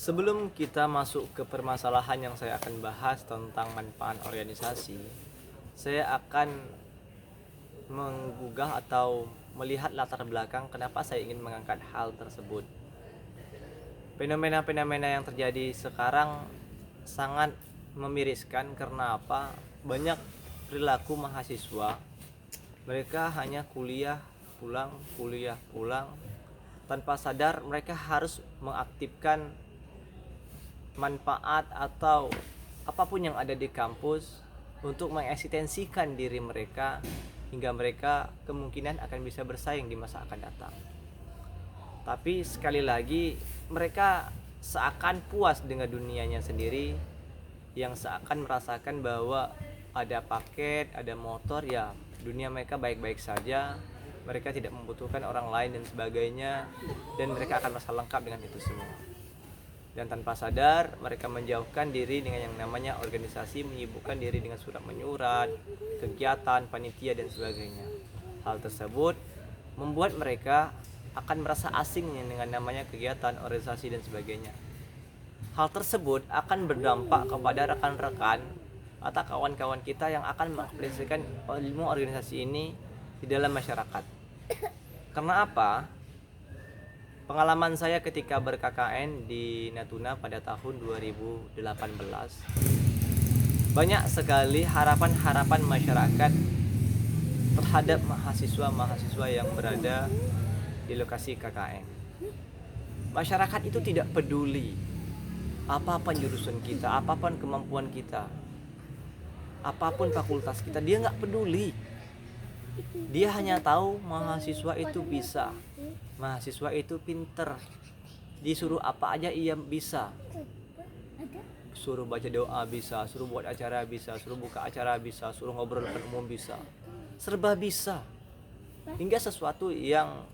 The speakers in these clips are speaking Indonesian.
Sebelum kita masuk ke permasalahan yang saya akan bahas tentang manfaat organisasi, saya akan menggugah atau melihat latar belakang kenapa saya ingin mengangkat hal tersebut. Fenomena-fenomena yang terjadi sekarang sangat memiriskan karena apa? Banyak perilaku mahasiswa, mereka hanya kuliah pulang, tanpa sadar mereka harus mengaktifkan manfaat atau apapun yang ada di kampus untuk mengeksistensikan diri mereka hingga mereka kemungkinan akan bisa bersaing di masa akan datang. Tapi sekali lagi mereka seakan puas dengan dunianya sendiri, yang seakan merasakan bahwa ada paket, ada motor, ya dunia mereka baik-baik saja, mereka tidak membutuhkan orang lain dan sebagainya, dan mereka akan merasa lengkap dengan itu semua. Dan tanpa sadar mereka menjauhkan diri dengan yang namanya organisasi, menyibukkan diri dengan surat menyurat, kegiatan, panitia dan sebagainya. Hal tersebut membuat mereka akan merasa asing dengan namanya kegiatan, organisasi dan sebagainya. Hal tersebut akan berdampak kepada rekan-rekan atau kawan-kawan kita yang akan mengaplikasikan ilmu organisasi ini di dalam masyarakat. Karena apa? Pengalaman saya ketika ber-KKN di Natuna pada tahun 2018, banyak sekali harapan-harapan masyarakat terhadap mahasiswa-mahasiswa yang berada di lokasi KKN. Masyarakat itu tidak peduli apapun jurusan kita, apapun kemampuan kita, apapun fakultas kita, dia nggak peduli. Dia hanya tahu mahasiswa itu bisa, mahasiswa itu pinter, disuruh apa aja ia bisa, suruh baca doa bisa, suruh buat acara bisa, suruh buka acara bisa, suruh ngobrol depan umum bisa, serba bisa. Hingga sesuatu yang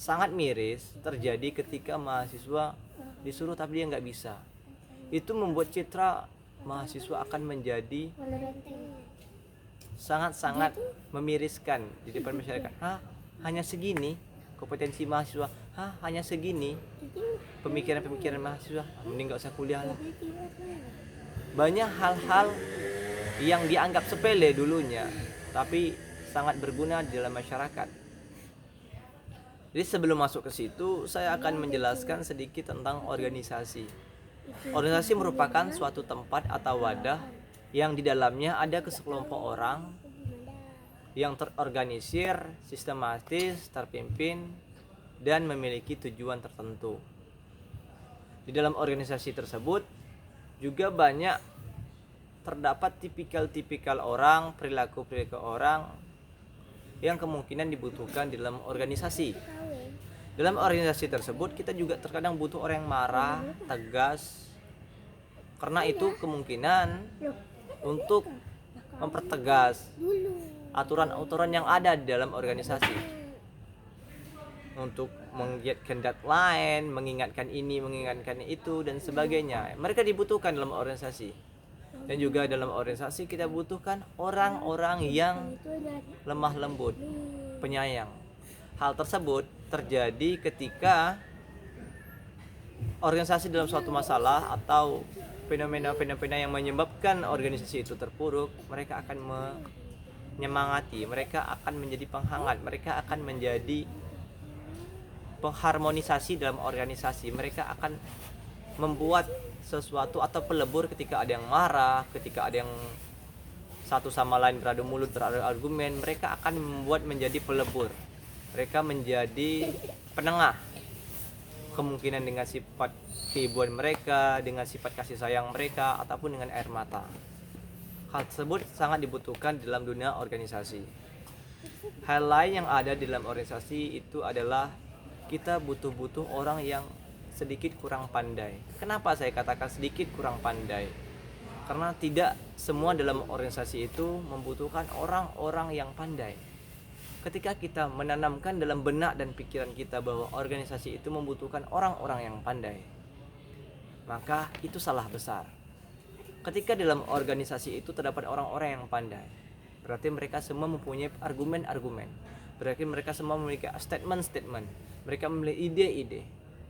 sangat miris terjadi ketika mahasiswa disuruh tapi dia nggak bisa. Itu membuat citra mahasiswa akan menjadi sangat-sangat memiriskan di depan masyarakat. Hanya segini kompetensi mahasiswa, hanya segini pemikiran-pemikiran mahasiswa, mending gak usah kuliah lah. Banyak hal-hal yang dianggap sepele dulunya tapi sangat berguna di dalam masyarakat. Jadi sebelum masuk ke situ, saya akan menjelaskan sedikit tentang organisasi. Organisasi merupakan suatu tempat atau wadah yang di dalamnya ada sekelompok orang yang terorganisir, sistematis, terpimpin, dan memiliki tujuan tertentu. Di dalam organisasi tersebut juga banyak terdapat tipikal-tipikal orang, perilaku-perilaku orang yang kemungkinan dibutuhkan di dalam organisasi. Dalam organisasi tersebut kita juga terkadang butuh orang yang marah, tegas, karena itu kemungkinan untuk mempertegas aturan-aturan yang ada di dalam organisasi, untuk menggiatkan deadline, mengingatkan ini, mengingatkan itu dan sebagainya. Mereka dibutuhkan dalam organisasi. Dan juga dalam organisasi kita butuhkan orang-orang yang lemah lembut, penyayang. Hal tersebut terjadi ketika organisasi dalam suatu masalah atau fenomena-fenomena yang menyebabkan organisasi itu terpuruk, mereka akan menyemangati, mereka akan menjadi penghangat, mereka akan menjadi pengharmonisasi dalam organisasi, mereka akan membuat sesuatu atau pelebur ketika ada yang marah, ketika ada yang satu sama lain beradu mulut, beradu argumen, mereka akan membuat menjadi pelebur, mereka menjadi penengah, kemungkinan dengan sifat keibuan mereka, dengan sifat kasih sayang mereka, ataupun dengan air mata. Hal tersebut sangat dibutuhkan dalam dunia organisasi. Hal lain yang ada di dalam organisasi itu adalah kita butuh orang yang sedikit kurang pandai. Kenapa saya katakan sedikit kurang pandai? Karena tidak semua dalam organisasi itu membutuhkan orang-orang yang pandai. Ketika kita menanamkan dalam benak dan pikiran kita bahwa organisasi itu membutuhkan orang-orang yang pandai, maka itu salah besar. Ketika dalam organisasi itu terdapat orang-orang yang pandai, berarti mereka semua mempunyai argumen-argumen, berarti mereka semua memiliki statement-statement, mereka memiliki ide-ide,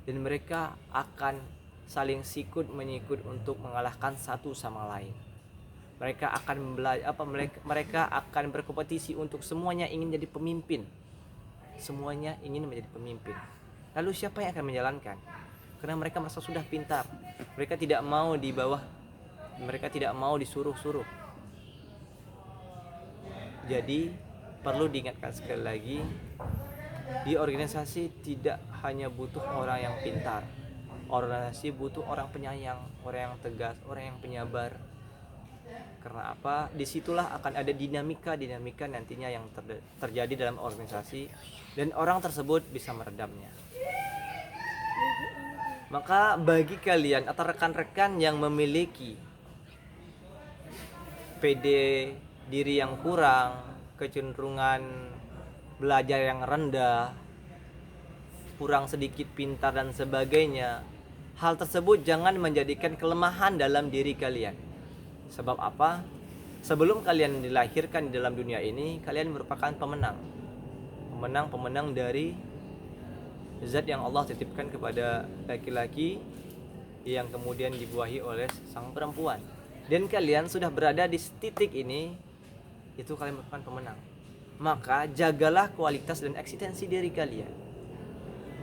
dan mereka akan saling sikut menyikut untuk mengalahkan satu sama lain. Mereka akan mereka akan berkompetisi untuk semuanya ingin jadi pemimpin. Semuanya ingin menjadi pemimpin. Lalu siapa yang akan menjalankan? Karena mereka merasa sudah pintar. Mereka tidak mau di bawah. Mereka tidak mau disuruh-suruh. Jadi perlu diingatkan sekali lagi, di organisasi tidak hanya butuh orang yang pintar. Organisasi butuh orang penyayang, orang yang tegas, orang yang penyabar. Karena apa? Disitulah akan ada dinamika nantinya yang terjadi dalam organisasi, dan orang tersebut bisa meredamnya. Maka bagi kalian atau rekan-rekan yang memiliki PD diri yang kurang, kecenderungan belajar yang rendah, kurang sedikit pintar dan sebagainya, hal tersebut jangan menjadikan kelemahan dalam diri kalian. Sebab apa? Sebelum kalian dilahirkan di dalam dunia ini, kalian merupakan pemenang dari zat yang Allah titipkan kepada laki-laki yang kemudian dibuahi oleh sang perempuan. Dan kalian sudah berada di titik ini, itu kalian merupakan pemenang. Maka jagalah kualitas dan eksistensi diri kalian.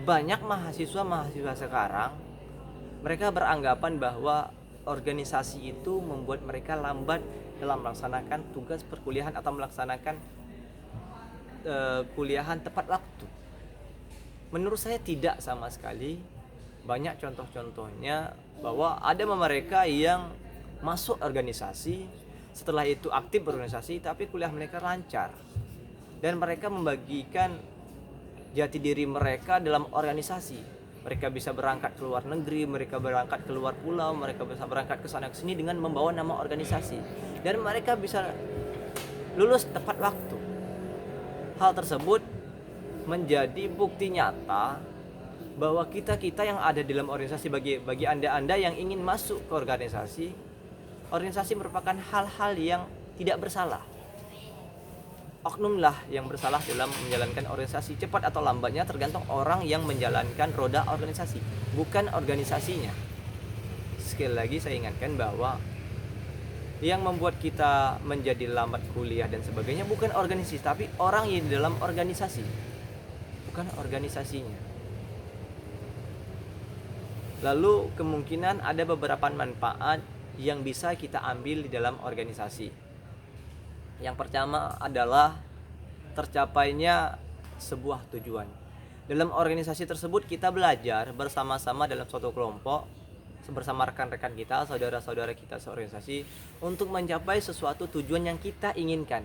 Banyak mahasiswa sekarang, mereka beranggapan bahwa organisasi itu membuat mereka lambat dalam melaksanakan tugas perkuliahan atau melaksanakan kuliahan tepat waktu. Menurut saya tidak sama sekali. Banyak contoh-contohnya bahwa ada mereka yang masuk organisasi, setelah itu aktif berorganisasi, tapi kuliah mereka lancar, dan mereka membagikan jati diri mereka dalam organisasi. Mereka bisa berangkat ke luar negeri, mereka berangkat ke luar pulau, mereka bisa berangkat ke sana ke sini dengan membawa nama organisasi, dan mereka bisa lulus tepat waktu. Hal tersebut menjadi bukti nyata bahwa kita yang ada dalam organisasi, bagi anda yang ingin masuk ke organisasi merupakan hal-hal yang tidak bersalah. Oknumlah yang bersalah dalam menjalankan organisasi. Cepat atau lambatnya tergantung orang yang menjalankan roda organisasi, bukan organisasinya. Sekali lagi saya ingatkan bahwa yang membuat kita menjadi lambat kuliah dan sebagainya bukan organisasi, tapi orang yang di dalam organisasi, bukan organisasinya. Lalu kemungkinan ada beberapa manfaat yang bisa kita ambil di dalam organisasi. Yang pertama adalah tercapainya sebuah tujuan. Dalam organisasi tersebut kita belajar bersama-sama dalam suatu kelompok, bersama rekan-rekan kita, saudara-saudara kita seorganisasi, untuk mencapai sesuatu tujuan yang kita inginkan.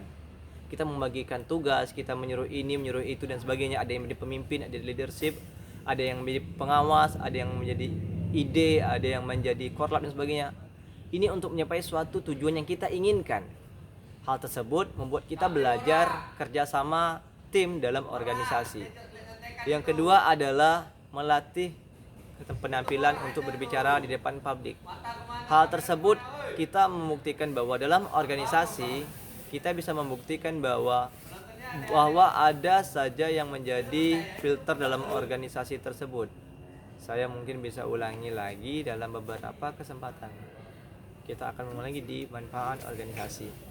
Kita membagikan tugas, kita menyuruh ini, menyuruh itu dan sebagainya. Ada yang menjadi pemimpin, ada leadership, ada yang menjadi pengawas, ada yang menjadi ide, ada yang menjadi korlap dan sebagainya. Ini untuk mencapai suatu tujuan yang kita inginkan. Hal tersebut membuat kita belajar kerjasama tim dalam organisasi. Yang kedua adalah melatih penampilan untuk berbicara di depan publik. Hal tersebut kita membuktikan bahwa dalam organisasi kita bisa membuktikan bahwa ada saja yang menjadi filter dalam organisasi tersebut. Saya mungkin bisa ulangi lagi dalam beberapa kesempatan. Kita akan mengulangi di manfaat organisasi.